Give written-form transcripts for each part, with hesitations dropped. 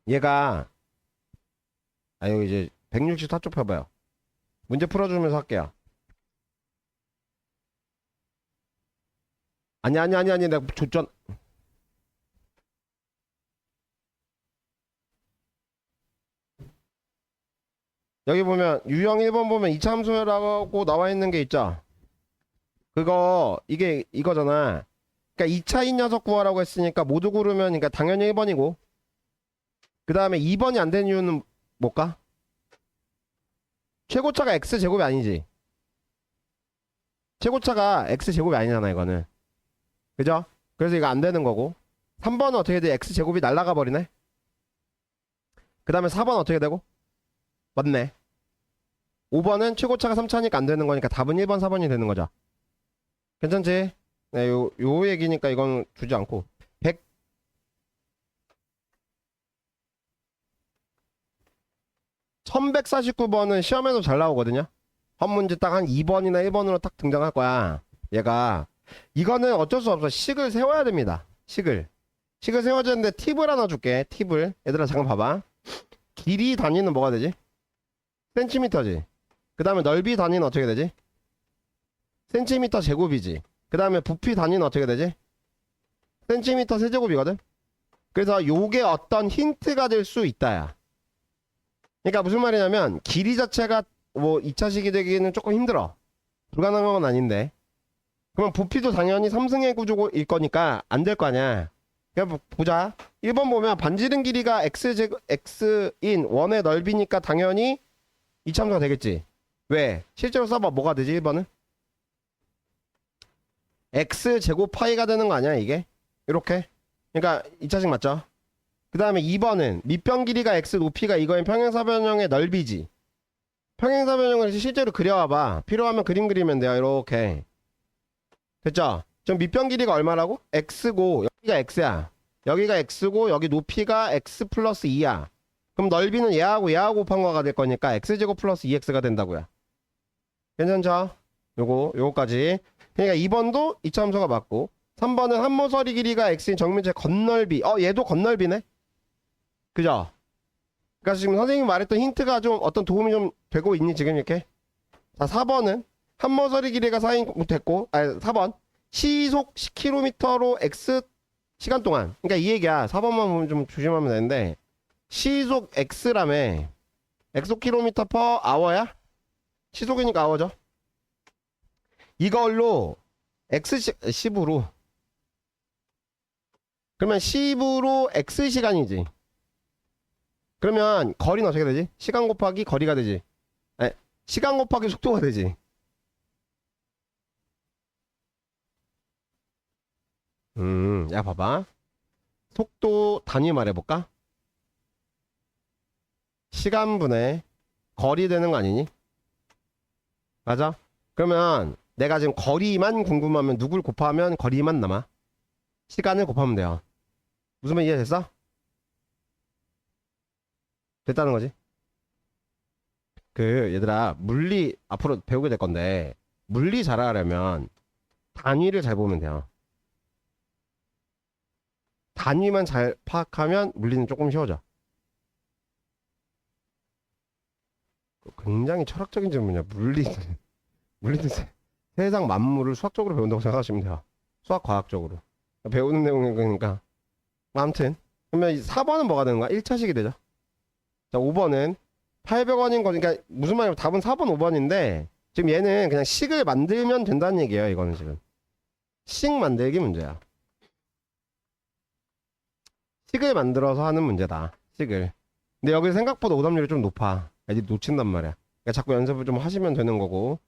얘가 여기 이제 164쪽 펴봐요. 문제 풀어주면서 할게요. 아니 내가 조전 여기 보면 유형 1번 보면 2차 함수라고 나와 있는 게 있죠. 그거 이게 이거잖아. 그러니까 2차인 녀석 구하라고 했으니까 모두 고르면 그러니까 당연히 1번이고 그 다음에 2번이 안 된 이유는 뭘까? 최고차가 x제곱이 아니지. 최고차가 x제곱이 아니잖아 이거는. 그죠? 그래서 이거 안 되는 거고 3번은 어떻게 돼? x제곱이 날라가 버리네. 그 다음에 4번 어떻게 되고? 맞네. 5번은 최고차가 3차니까 안 되는 거니까 답은 1번 4번이 되는 거죠. 괜찮지? 네, 요 얘기니까 이건 주지 않고 100 1149번은 시험에도 잘 나오거든요. 한 문제 딱 한 2번이나 1번으로 딱 등장할 거야. 얘가 이거는 어쩔 수 없어. 식을 세워야 됩니다. 식을 세워야 되는데 팁을 하나 줄게. 팁을. 얘들아 잠깐 봐봐. 길이 단위는 뭐가 되지? 센티미터지. 그 다음에 넓이 단위는 어떻게 되지? 센티미터 제곱이지. 그 다음에 부피 단위는 어떻게 되지? 센티미터 세제곱이거든. 그래서 요게 어떤 힌트가 될 수 있다야. 그러니까 무슨 말이냐면 길이 자체가 뭐 2차식이 되기는 조금 힘들어. 불가능한 건 아닌데. 그러면 부피도 당연히 3승의 구조일 거니까 안 될 거 아니야. 그냥 보자. 1번 보면 반지름 길이가 x인 원의 넓이니까 당연히 이참수가 되겠지. 왜? 실제로 써봐. 뭐가 되지 1번은? x제곱 파이가 되는 거 아니야 이게? 이렇게. 그러니까 2차식 맞죠? 그 다음에 2번은 밑변 길이가 x 높이가 이거의 평행사변형의 넓이지. 평행사변형을 실제로 그려와봐. 필요하면 그림 그리면 돼요. 이렇게. 됐죠? 좀 밑변 길이가 얼마라고? x고 여기가 x야. 여기가 x고 여기 높이가 x 플러스 2야. 그럼 넓이는 얘하고 곱한 거가 될 거니까 x제곱 플러스 2x가 된다고요. 괜찮죠? 요거까지. 그러니까 2번도 이차함수가 맞고 3번은 한모서리 길이가 x인 정면체 건널비. 얘도 건널비네? 그죠? 그러니까 지금 선생님이 말했던 힌트가 좀 어떤 도움이 좀 되고 있니 지금 이렇게? 자 4번은 한모서리 길이가 4인 됐고 4번 시속 10km로 x 시간 동안. 그러니까 이 얘기야. 4번만 보면 좀 조심하면 되는데 시속 x라며 엑소킬로미터 퍼 아워야? 시속이니까 아워죠. 이걸로 x 10으로 그러면 10으로 x 시간이지. 그러면 거리는 어떻게 되지? 시간 곱하기 거리가 되지. 아니, 시간 곱하기 속도가 되지. 야 봐봐. 속도 단위 말해볼까? 시간분의 거리 되는 거 아니니? 맞아? 그러면 내가 지금 거리만 궁금하면 누굴 곱하면 거리만 남아? 시간을 곱하면 돼요. 무슨 말 이해됐어? 됐다는 거지. 얘들아 물리 앞으로 배우게 될 건데 물리 잘하려면 단위를 잘 보면 돼요. 단위만 잘 파악하면 물리는 조금 쉬워져. 굉장히 철학적인 질문이야. 물리는 세상 만물을 수학적으로 배운다고 생각하시면 돼요. 수학 과학적으로 배우는 내용이 그러니까. 아무튼 그러면 4번은 뭐가 되는 거야? 1차식이 되죠. 자 5번은 800원인 거니까 그러니까 무슨 말이냐면 답은 4번 5번인데 지금 얘는 그냥 식을 만들면 된다는 얘기예요. 이거는 지금 식 만들기 문제야. 식을 만들어서 하는 문제다. 식을. 근데 여기 생각보다 오답률이 좀 높아. 애들이 놓친단 말이야. 그러니까 자꾸 연습을 좀 하시면 되는 거고.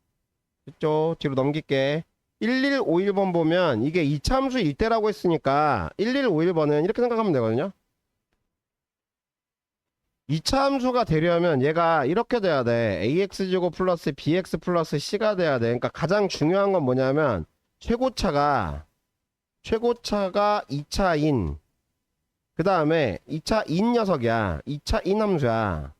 됐죠? 뒤로 넘길게. 1151번 보면 이게 이차함수 일대라고 했으니까 1151번은 이렇게 생각하면 되거든요. 이차함수가 되려면 얘가 이렇게 돼야 돼. ax제곱 플러스 bx 플러스 c가 돼야 돼. 그러니까 가장 중요한 건 뭐냐면 최고차가 2차인 그 다음에 2차인 녀석이야. 2차인 함수야.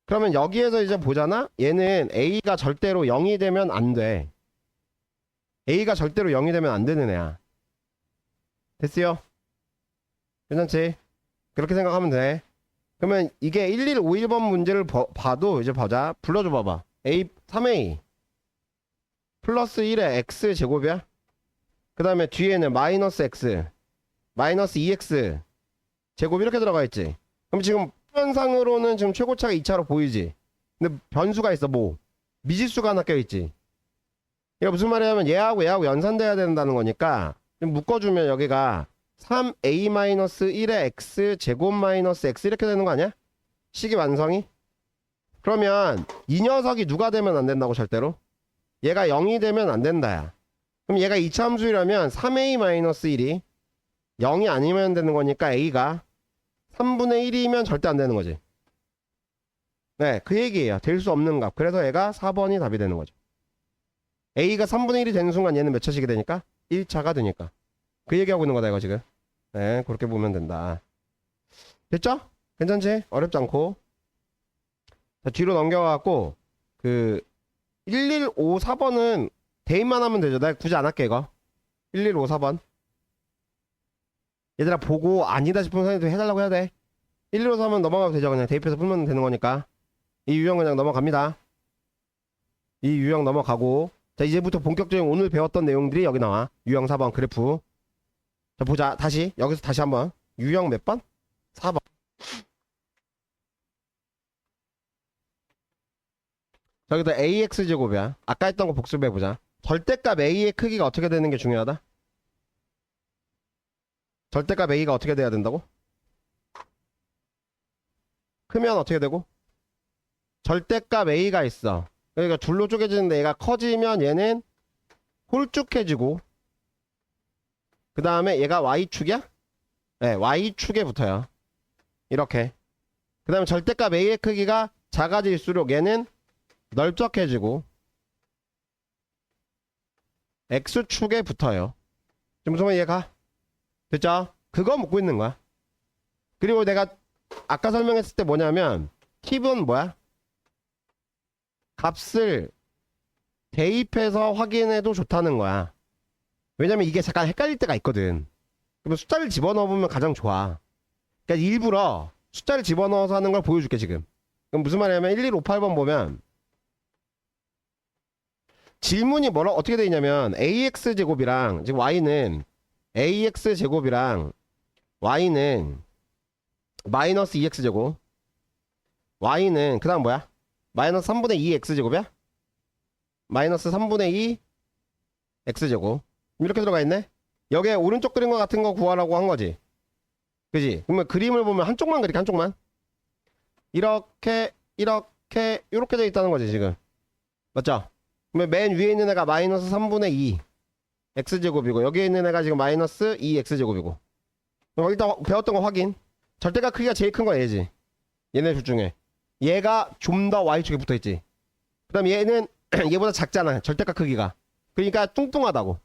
그러면 여기에서 이제 보잖아? 얘는 a가 절대로 0이 되면 안 돼. a가 절대로 0이 되면 안 되는 애야. 됐어요? 괜찮지? 그렇게 생각하면 돼. 그러면 이게 1151번 문제를 봐도 이제 보자. 불러줘 봐봐. A 3A 플러스 1의 x 제곱이야. 그 다음에 뒤에는 마이너스 x 마이너스 2x 제곱 이렇게 들어가 있지. 그럼 지금 표현상으로는 지금 최고차가 2차로 보이지. 근데 변수가 있어. 뭐 미지수가 하나 껴있지. 이거 무슨 말이냐면 얘하고 연산돼야 된다는 거니까 좀 묶어주면 여기가 3a-1의 x 제곱 마이너스 x 이렇게 되는 거 아니야? 식이 완성이? 그러면 이 녀석이 누가 되면 안 된다고 절대로? 얘가 0이 되면 안 된다야. 그럼 얘가 이차 함수라면 3a-1이 0이 아니면 되는 거니까 a가 3분의 1이면 절대 안 되는 거지. 네, 그 얘기예요. 될 수 없는 값. 그래서 얘가 4번이 답이 되는 거죠. a가 3분의 1이 되는 순간 얘는 몇 차식이 되니까? 1차가 되니까. 그 얘기하고 있는 거다 이거 지금. 네, 그렇게 보면 된다. 됐죠? 괜찮지? 어렵지 않고. 자, 뒤로 넘겨갖고 그 1154번은 대입만 하면 되죠. 내가 굳이 안 할게 이거. 1154번 얘들아 보고 아니다 싶으면 선생님도 해달라고 해야 돼. 1153은 넘어가도 되죠. 그냥 대입해서 풀면 되는 거니까. 이 유형 그냥 넘어갑니다. 이 유형 넘어가고, 자 이제부터 본격적인 오늘 배웠던 내용들이 여기 나와. 유형 4번 그래프. 자 보자. 다시 여기서 다시 한번 유형 몇 번? 4번. 저기도 ax제곱이야. 아까 했던 거 복습해보자. 절대값 a의 크기가 어떻게 되는 게 중요하다? 절대값 a가 어떻게 돼야 된다고? 크면 어떻게 되고? 절대값 a가 있어. 그러니까 둘로 쪼개지는데 얘가 커지면 얘는 홀쭉해지고, 그 다음에 얘가 y축이야? 네, y축에 붙어요. 이렇게. 그 다음에 절대값 a의 크기가 작아질수록 얘는 넓적해지고 x축에 붙어요. 지금 무슨 이해가? 됐죠? 그거 묻고 있는 거야. 그리고 내가 아까 설명했을 때 뭐냐면 팁은 뭐야? 값을 대입해서 확인해도 좋다는 거야. 왜냐면 이게 잠깐 헷갈릴 때가 있거든. 그러면 숫자를 집어넣으면 가장 좋아. 그러니까 일부러 숫자를 집어넣어서 하는 걸 보여줄게 지금. 그럼 무슨 말이냐면 1158번 보면 질문이 뭐라 어떻게 되어 있냐면 ax 제곱이랑 지금 y는 ax 제곱이랑 y는 마이너스 2x 제곱, y는 그 다음 뭐야? 마이너스 3분의 2 x 제곱이야? 마이너스 3분의 2 x 제곱 이렇게 들어가 있네. 여기에 오른쪽 그린 거 같은 거 구하라고 한 거지. 그지? 그러면 그림을 보면 한쪽만 그릴게. 한쪽만 이렇게 이렇게 되어 있다는 거지 지금. 맞죠? 그러면 맨 위에 있는 애가 마이너스 3분의 2 x제곱이고 여기에 있는 애가 지금 마이너스 2x제곱이고 일단 배웠던 거 확인. 절대값 크기가 제일 큰 거 얘지. 얘네 둘 중에 얘가 좀 더 y축에 붙어있지. 그 다음 얘는 얘보다 작잖아 절대값 크기가. 그러니까 뚱뚱하다고.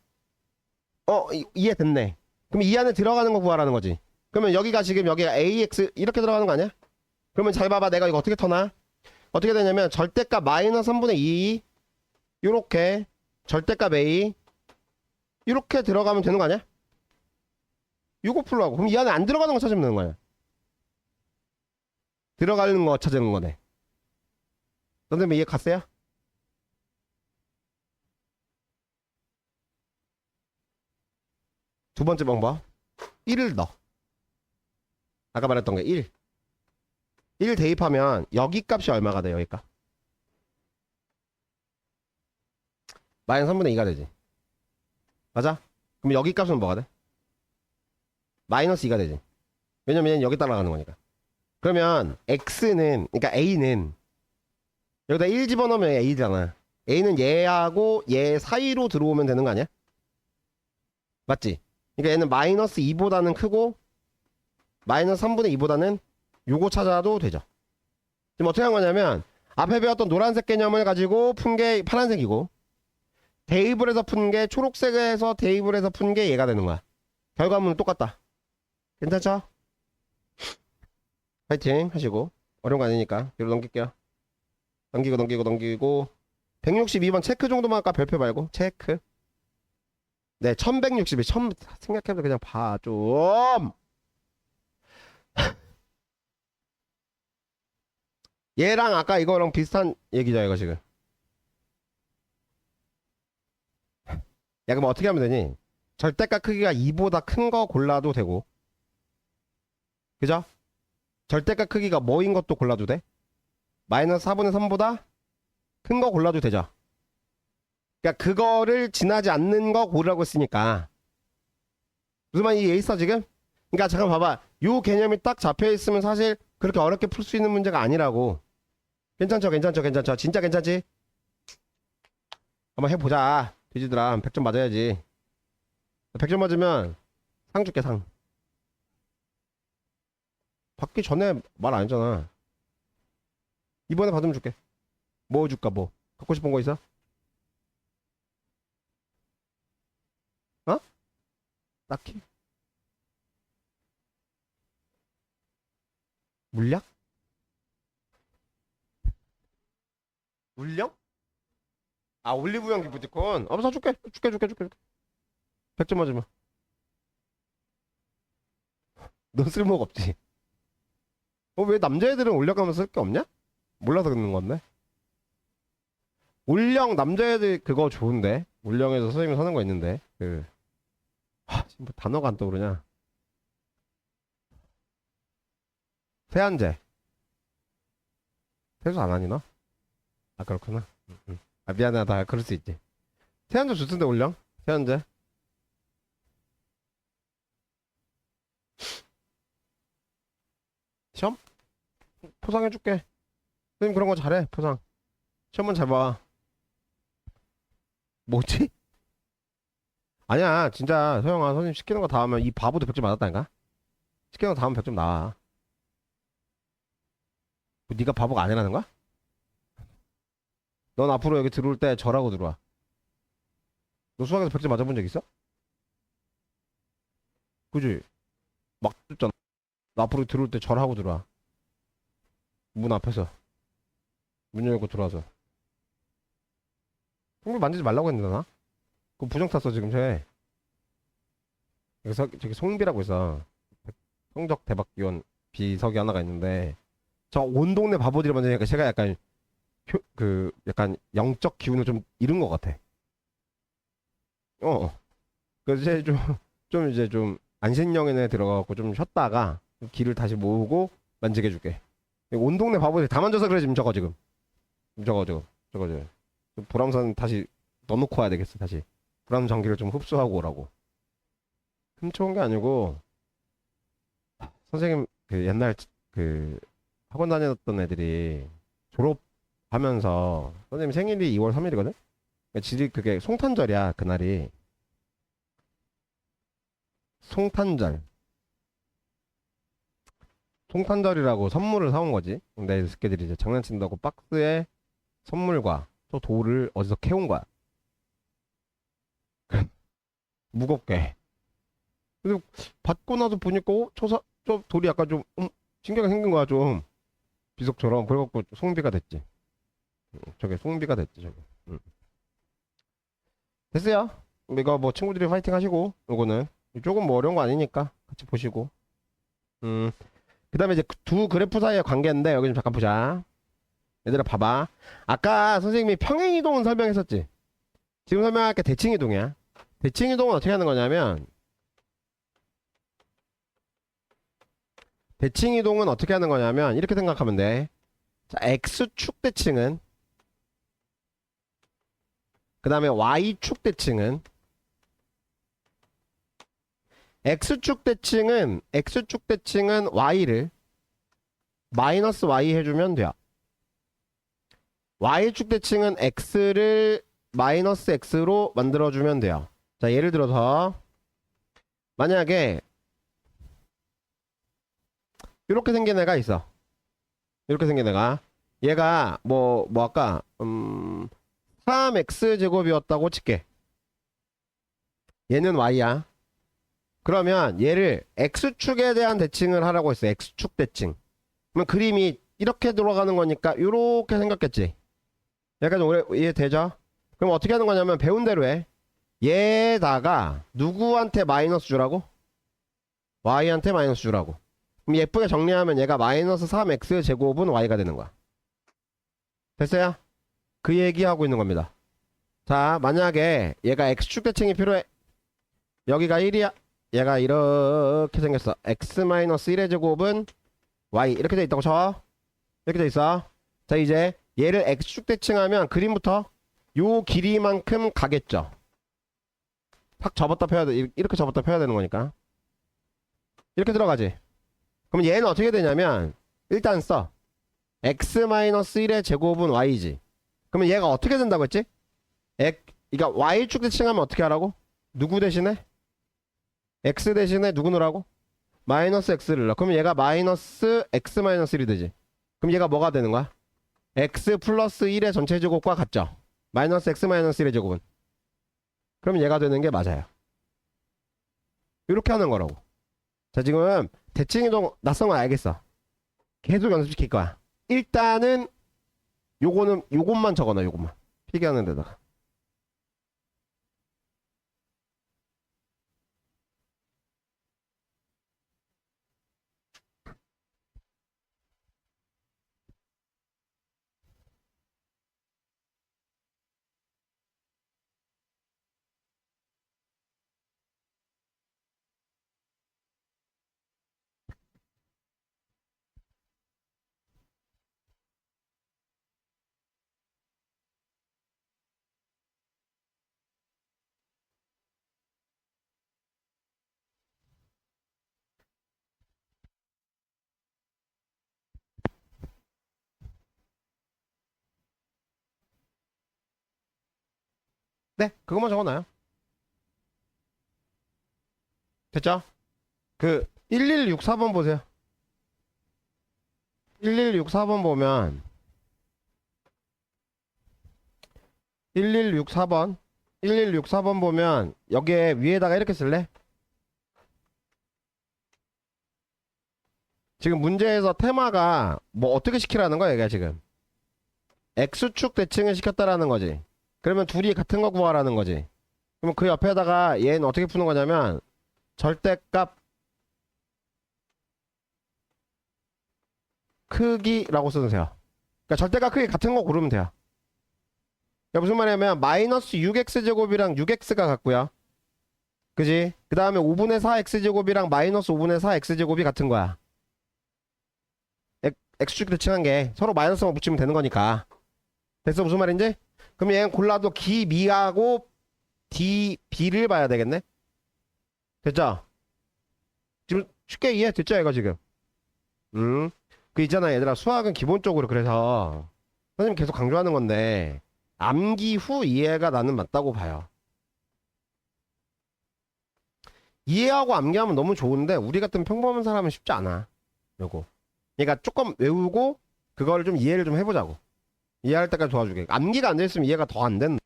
이해됐네. 그럼 이 안에 들어가는 거 구하라는 거지. 그러면 여기가 지금 여기가 ax 이렇게 들어가는 거 아니야? 그러면 잘 봐봐. 내가 이거 어떻게 터나? 어떻게 되냐면 절대값 마이너스 3분의 2 요렇게 절대값 a 이렇게 들어가면 되는 거 아니야? 요거 풀라고. 그럼 이 안에 안 들어가는 거 찾으면 되는 거야. 들어가는 거 찾는 거네. 선생님 이해 갔어요? 두 번째 방법 1을 넣어. 아까 말했던 게 1 대입하면 여기 값이 얼마가 돼? 여기 값 마이너스 3분의 2가 되지. 맞아? 그럼 여기 값은 뭐가 돼? 마이너스 2가 되지. 왜냐면 얘는 여기 따라가는 거니까. 그러면 x는 그러니까 a는 여기다 1 집어넣으면 a잖아. a는 얘하고 얘 사이로 들어오면 되는 거 아니야? 맞지? 그러니까 얘는 마이너스 2보다는 크고 마이너스 3분의 2보다는 요거 찾아도 되죠. 지금 어떻게 한 거냐면 앞에 배웠던 노란색 개념을 가지고 푼 게 파란색이고 대입을 해서 푼 게 초록색에서 대입을 해서 푼 게 얘가 되는 거야. 결과물은 똑같다. 괜찮죠? 파이팅 하시고. 어려운 거 아니니까 뒤로 넘길게요. 넘기고 162번 체크 정도만 아까 별표 말고 체크. 네 1160이 처음 생각해도 그냥 봐 좀. 얘랑 아까 이거랑 비슷한 얘기죠 이거 지금. 야 그럼 어떻게 하면 되니? 절대값 크기가 2보다 큰 거 골라도 되고, 그죠? 절대값 크기가 뭐인 것도 골라도 돼. 마이너스 4분의 3보다 큰 거 골라도 되죠. 그러니까 그거를 지나지 않는 거 고르라고 했으니까. 무슨 말이 있어 지금? 그러니까 잠깐 봐봐. 요 개념이 딱 잡혀 있으면 사실 그렇게 어렵게 풀 수 있는 문제가 아니라고. 괜찮죠, 괜찮죠, 괜찮죠. 진짜 괜찮지? 한번 해보자. 돼지들아, 100점 맞아야지. 100점 맞으면 상 줄게, 상. 받기 전에 말 안 했잖아. 이번에 받으면 줄게. 뭐 줄까, 뭐? 갖고 싶은 거 있어? 어? 딱히? 물약? 물량? 아, 올리브영 기프티콘? 사줄게. 줄게. 100점 맞으면. 넌 쓸모가 없지. 왜 남자애들은 올려가면 쓸 게 없냐? 몰라서 그러는 건데. 올영 남자애들 그거 좋은데. 올영에서 선생님이 사는 거 있는데. 지금 뭐 단어가 안 떠오르냐. 세안제. 세수 안 하니 너? 아 그렇구나. 응. 아 미안하다. 그럴 수 있지. 세안제 좋던데 올영? 세안제. 시험? 포상해줄게. 선생님 그런 거 잘해. 포상. 시험은 잘 봐. 뭐지? 아니야 진짜 소영아 선생님 시키는 거 다 하면 이 바보도 100점 맞았다니까? 시키는 거 다 하면 100점 나와. 뭐, 네가 바보가 아니라는 거야? 넌 앞으로 여기 들어올 때 절하고 들어와. 너 수학에서 100점 맞아본 적 있어? 그지? 막 듣잖아. 너 앞으로 들어올 때 절하고 들어와. 문 앞에서 문 열고 들어와서. 성비 만지지 말라고 했는데 나? 그거 부정 탔어 지금 쟤. 여기서 저기 송비라고 있어. 성적 대박 기원 비석이 하나가 있는데 저 온 동네 바보들이 만지니까 제가 약간 약간 영적 기운을 좀 잃은 것 같아. 그래서 이제 좀 이제 좀 안신령에 들어가갖고 좀 쉬었다가 기를 다시 모으고 만지게 해줄게. 온 동네 바보들 다 만져서 그래 지금 저거 지금. 저거. 불암산 다시 넣어놓고 와야 되겠어 다시. 불암 전기를 좀 흡수하고 오라고. 훔쳐온 게 아니고 선생님 그 옛날 그 학원 다녔던 애들이 졸업하면서 선생님 생일이 2월 3일이거든? 그러니까 그게 송탄절이야 그날이. 송탄절이라고 선물을 사온 거지. 근데 새끼들이 이제 장난친다고 박스에 선물과 또 돌을 어디서 캐온 거야. 무겁게. 그래서 받고 나서 보니까 저 돌이 약간 좀 신기하게 생긴 거야 좀 비석처럼. 그래갖고 송비가 됐지. 저게 송비가 됐지 저게. 됐어요. 이거 뭐 친구들이 파이팅 하시고 요거는 조금 뭐 어려운 거 아니니까 같이 보시고. 그 다음에 이제 두 그래프 사이의 관계인데 여기 좀 잠깐 보자. 얘들아 봐봐. 아까 선생님이 평행이동은 설명했었지. 지금 설명할 게 대칭이동이야. 대칭이동은 어떻게 하는 거냐면 이렇게 생각하면 돼. 자, X축 대칭은 그 다음에 Y축 대칭은 X축 대칭은 Y를 마이너스 Y 해주면 돼요. Y축 대칭은 X를 마이너스 X로 만들어주면 돼요. 자 예를 들어서 만약에 이렇게 생긴 애가 있어. 이렇게 생긴 애가 얘가 뭐 아까 3x 제곱이었다고 칠게. 얘는 y야. 그러면 얘를 x축에 대한 대칭을 하라고 했어. x축 대칭. 그러면 그림이 이렇게 돌아가는 거니까 이렇게 생겼겠지. 약간 오래 이해되죠? 그럼 어떻게 하는 거냐면 배운 대로 해. 얘다가 누구한테 마이너스 주라고? y한테 마이너스 주라고. 그럼 예쁘게 정리하면 얘가 마이너스 3x 제곱은 y가 되는 거야. 됐어요? 그 얘기하고 있는 겁니다. 자, 만약에 얘가 x축 대칭이 필요해. 여기가 1이야. 얘가 이렇게 생겼어. x-1의 제곱은 y 이렇게 돼 있다고 쳐. 이렇게 돼 있어. 자, 이제 얘를 x축 대칭하면 그림부터 요 길이만큼 가겠죠. 팍 접었다 펴야 돼. 이렇게 접었다 펴야 되는 거니까. 이렇게 들어가지. 그럼 얘는 어떻게 되냐면 일단 써. x-1의 제곱은 y지. 그러면 얘가 어떻게 된다고 했지? 그러니까 y축 대칭하면 어떻게 하라고? 누구 대신에? x 대신에 누구 넣으라고? 마이너스 x를 넣어. 그럼 얘가 마이너스 x-1이 되지. 그럼 얘가 뭐가 되는 거야? x 플러스 1의 전체 제곱과 같죠? 마이너스 x-1의 제곱은. 그럼 얘가 되는 게 맞아요. 이렇게 하는 거라고. 자, 지금 대칭이동 낯선 거 알겠어. 계속 연습시킬 거야. 일단은 요것만 적어놔. 요것만 필기하는 데다가. 네, 그것만 적어놔요. 됐죠? 그 1164번 보세요. 1164번 보면 1164번 보면 여기에 위에다가 이렇게 쓸래? 지금 문제에서 테마가 뭐 어떻게 시키라는 거야 얘가 지금. x축 대칭을 시켰다라는 거지. 그러면 둘이 같은 거 구하라는 거지. 그러면 그 옆에다가 얘는 어떻게 푸는 거냐면 절대값 크기라고 쓰세요. 그러니까 절대값 크기 같은 거 고르면 돼요. 그러니까 무슨 말이냐면 마이너스 6x제곱이랑 6x가 같고요. 그지? 그 다음에 5분의 4x제곱이랑 마이너스 5분의 4x제곱이 같은 거야. x축 대칭한 게 서로 마이너스만 붙이면 되는 거니까. 됐어? 무슨 말인지? 그럼 얘는 골라도 기, 미하고 d, b를 봐야 되겠네? 됐죠? 지금 쉽게 이해됐죠 이거 지금? 그 있잖아 얘들아, 수학은 기본적으로 그래서 선생님 계속 강조하는 건데 암기 후 이해가 나는 맞다고 봐요. 이해하고 암기하면 너무 좋은데 우리 같은 평범한 사람은 쉽지 않아. 요거 그러니까 조금 외우고 그걸 좀 이해를 좀 해보자고. 이해할 때까지 도와주게. 암기가 안 돼 있으면 이해가 더 안 된다.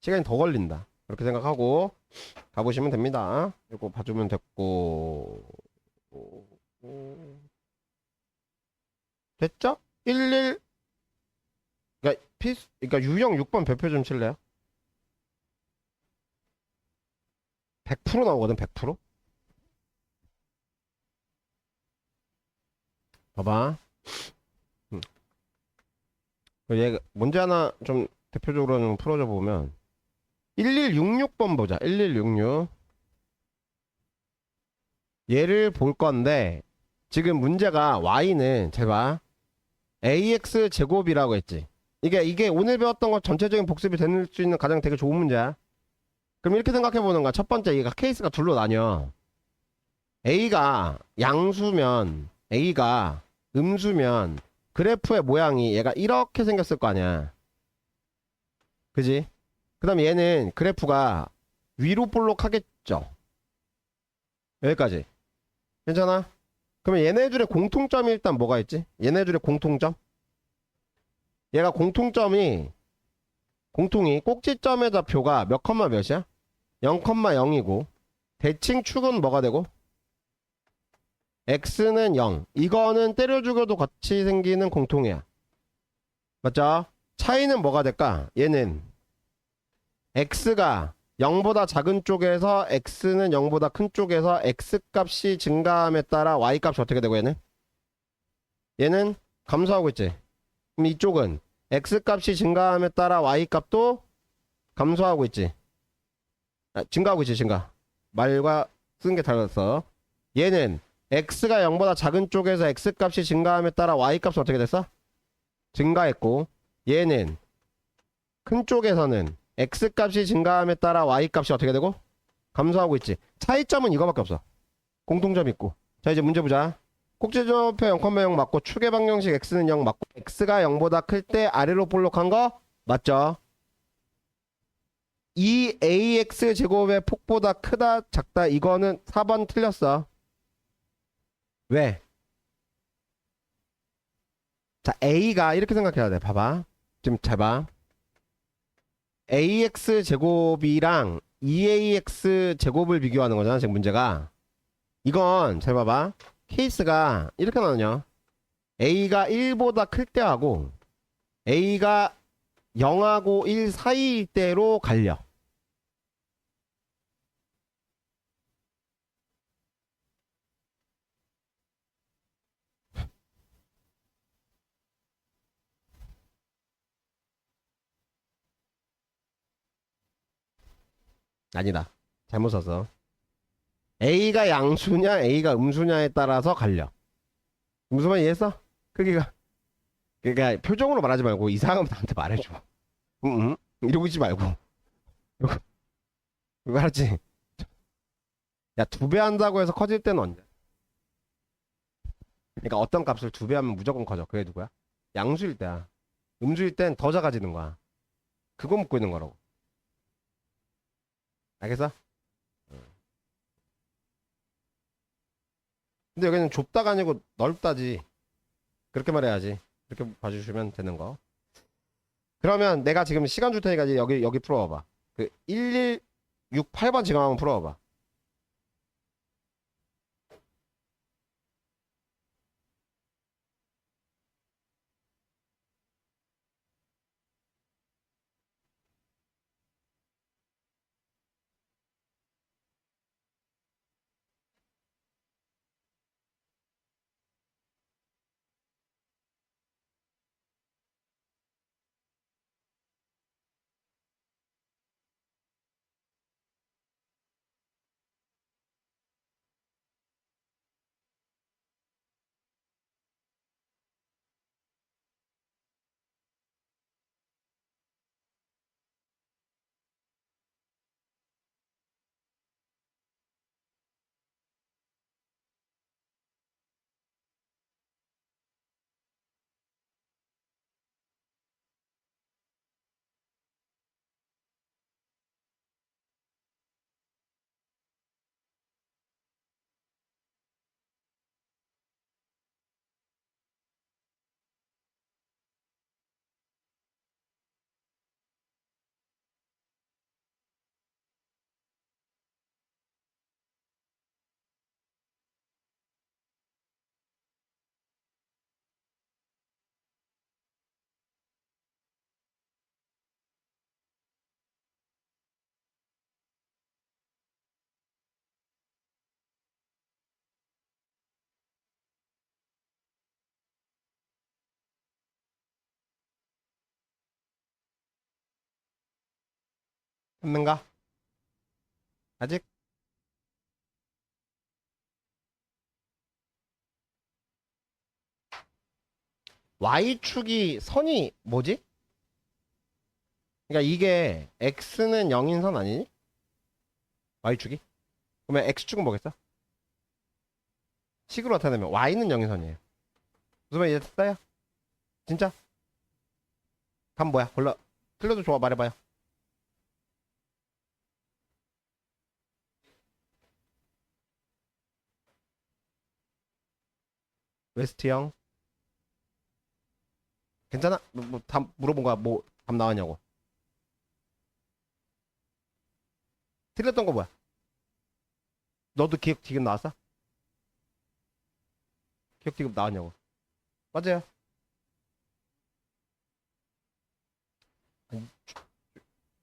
시간이 더 걸린다. 그렇게 생각하고 가보시면 됩니다. 이거 봐주면 됐고. 됐죠? 11. 그러니까 유형 6번 별표 좀 칠래요? 100% 나오거든. 100%. 봐봐. 얘 문제 하나 좀 대표적으로 좀 풀어줘 보면 1166번 보자. 1166. 얘를 볼 건데 지금 문제가 y는 제발 ax 제곱이라고 했지. 이게 오늘 배웠던 것 전체적인 복습이 될 수 있는 가장 되게 좋은 문제야. 그럼 이렇게 생각해 보는 거야. 첫 번째, 얘가 케이스가 둘로 나뉘어. a가 양수면, a가 음수면 그래프의 모양이 얘가 이렇게 생겼을 거 아니야. 그지? 그 다음에 얘는 그래프가 위로 볼록하겠죠. 여기까지 괜찮아? 그러면 얘네들의 공통점이 일단 뭐가 있지? 얘네들의 공통점? 얘가 공통이 꼭지점의 좌표가 몇 컴마 몇이야? 0,0이고 대칭 축은 뭐가 되고? x는 0. 이거는 때려 죽여도 같이 생기는 공통이야. 맞죠? 차이는 뭐가 될까? 얘는 x가 0보다 작은 쪽에서 x는 0보다 큰 쪽에서 x값이 증가함에 따라 y값이 어떻게 되고 얘는 감소하고 있지. 그럼 이쪽은 x값이 증가함에 따라 y값도 감소하고 있지. 증가하고 있지, 증가. 말과 쓰는 게 달랐어. 얘는 x가 0보다 작은 쪽에서 x값이 증가함에 따라 y값은 어떻게 됐어? 증가했고, 얘는 큰 쪽에서는 x값이 증가함에 따라 y값이 어떻게 되고? 감소하고 있지. 차이점은 이거밖에 없어. 공통점 있고. 자, 이제 문제 보자. 꼭지점표 0,0 맞고 축의 방정식 x는 0 맞고 x가 0보다 클 때 아래로 볼록한 거 맞죠? 이 ax 제곱의 폭보다 크다 작다 이거는 4번 틀렸어. 왜? 자, a가 이렇게 생각해야 돼. 봐봐. 지금 잘 봐. ax 제곱이랑 2ax 제곱을 비교하는 거잖아. 지금 문제가. 이건 잘 봐봐. 케이스가 이렇게 나오냐. a가 1보다 클 때하고 a가 0하고 1 사이일 때로 갈려. 아니다. 잘못 썼어. a가 양수냐 a가 음수냐에 따라서 갈려. 무슨 말 이해했어? 크기가. 그러니까 표정으로 말하지 말고 이상하면 나한테 말해줘. 이러고 있지 말고. 이거 알았지? 야, 2배 한다고 해서 커질 때는 언제? 그러니까 어떤 값을 2배 하면 무조건 커져. 그게 누구야? 양수일 때야. 음수일 땐 더 작아지는 거야. 그거 묻고 있는 거라고. 알겠어? 근데 여기는 좁다가 아니고 넓다지. 그렇게 말해야지. 그렇게 봐주시면 되는 거. 그러면 내가 지금 시간 줄 테니까 이제 여기 풀어봐봐. 그 1168번 지금 한번 풀어봐봐. 했는가? 아직? y축이 선이 뭐지? 그러니까 이게 x는 0인 선 아니니? y축이? 그러면 x축은 뭐겠어? 식으로 나타내면 y는 0인 선이에요. 무슨 말 이해됐어요? 진짜? 답 뭐야? 골라. 틀려도 좋아. 말해봐요. 웨스트 형. 괜찮아? 답 물어본 거야. 뭐 답 나왔냐고. 틀렸던 거 뭐야? 너도 기억 지금 나왔어? 기억 지금 나왔냐고. 맞아요.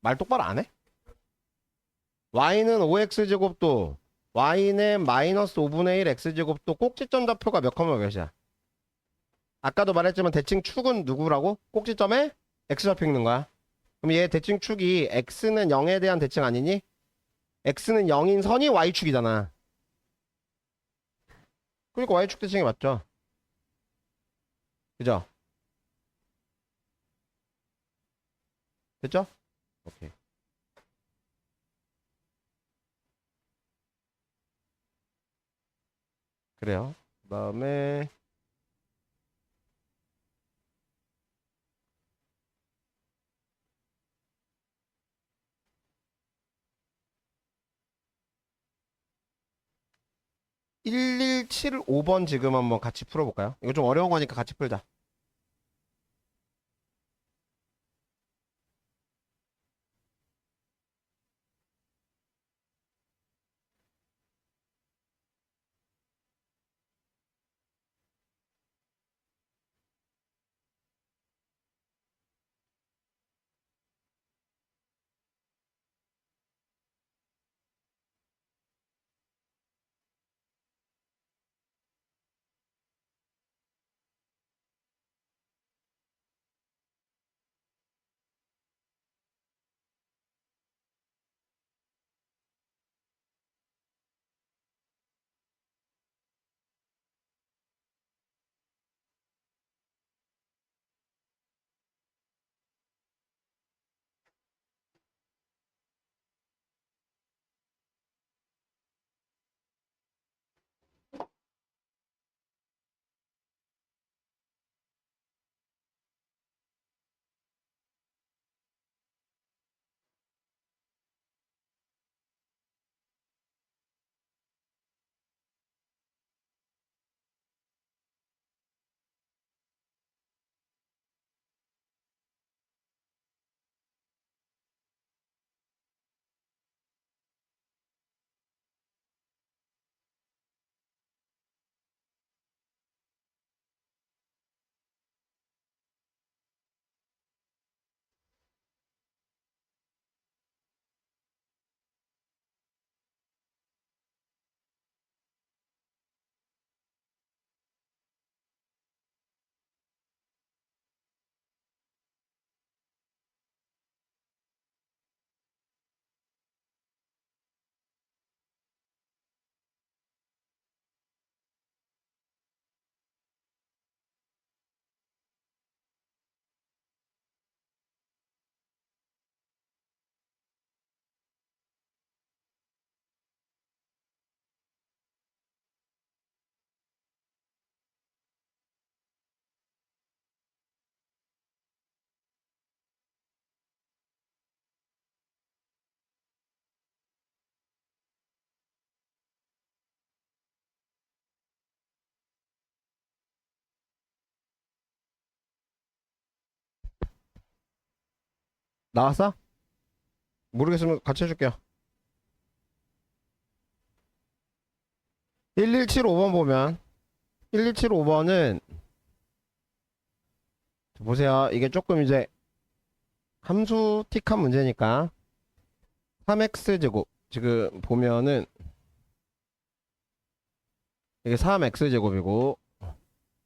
말 똑바로 안 해? y는 5x제곱도 y는 마이너스 5분의 1 x제곱도 꼭지점 좌표가 몇 컴마 몇이야? 아까도 말했지만 대칭 축은 누구라고? 꼭지점에 x 좌표 읽는 거야. 그럼 얘 대칭 축이 x는 0에 대한 대칭 아니니? x는 0인 선이 y축이잖아. 그러니까 y축 대칭이 맞죠. 그죠? 됐죠? 오케이. 그래요. 그 다음에 1175번 지금 한번 같이 풀어볼까요? 이거 좀 어려운 거니까 같이 풀자. 나왔어? 모르겠으면 같이 해줄게요. 1175번 보면 1175번은 보세요. 이게 조금 이제 함수 틱한 문제니까 3x제곱 지금 보면은 이게 3x제곱이고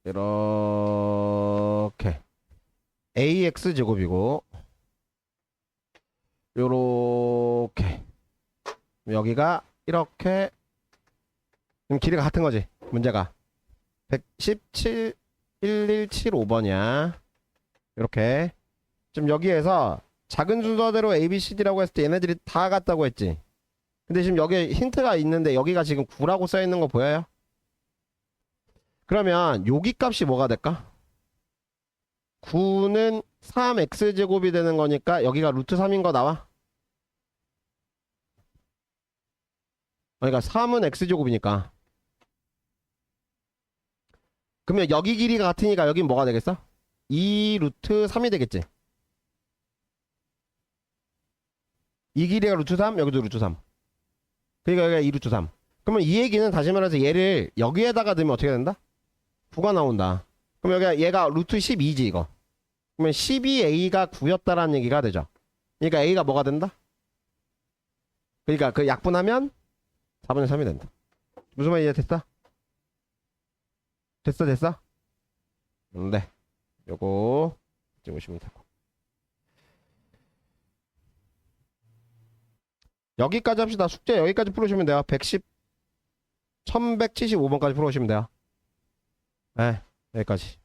이렇게 ax제곱이고 요렇게 여기가 이렇게 지금 길이가 같은 거지 문제가 117 1175번이야 이렇게 지금 여기에서 작은 순서대로 ABCD라고 했을 때 얘네들이 다 같다고 했지. 근데 지금 여기에 힌트가 있는데 여기가 지금 9라고 써 있는 거 보여요? 그러면 여기 값이 뭐가 될까? 9는 3x제곱이 되는 거니까 여기가 루트 3인 거 나와? 그러니까 3은 x제곱이니까. 그러면 여기 길이가 같으니까 여긴 뭐가 되겠어? 2 루트 3이 되겠지. 이 길이가 루트 3, 여기도 루트 3. 그러니까 여기가 2 루트 3. 그러면 이 얘기는 다시 말해서 얘를 여기에다가 넣으면 어떻게 된다? 9가 나온다. 그럼 여기가 얘가 루트 12지 이거. 그러면 12a가 9였다라는 얘기가 되죠. 그러니까 a가 뭐가 된다? 그러니까 그 약분하면 4분의 3이 된다. 무슨 말이야? 됐어? 됐어? 네. 요거 찍으시면 되고. 여기까지 합시다. 숙제 여기까지 풀으시면 돼요. 1175번까지 풀어오시면 돼요. 네, 여기까지.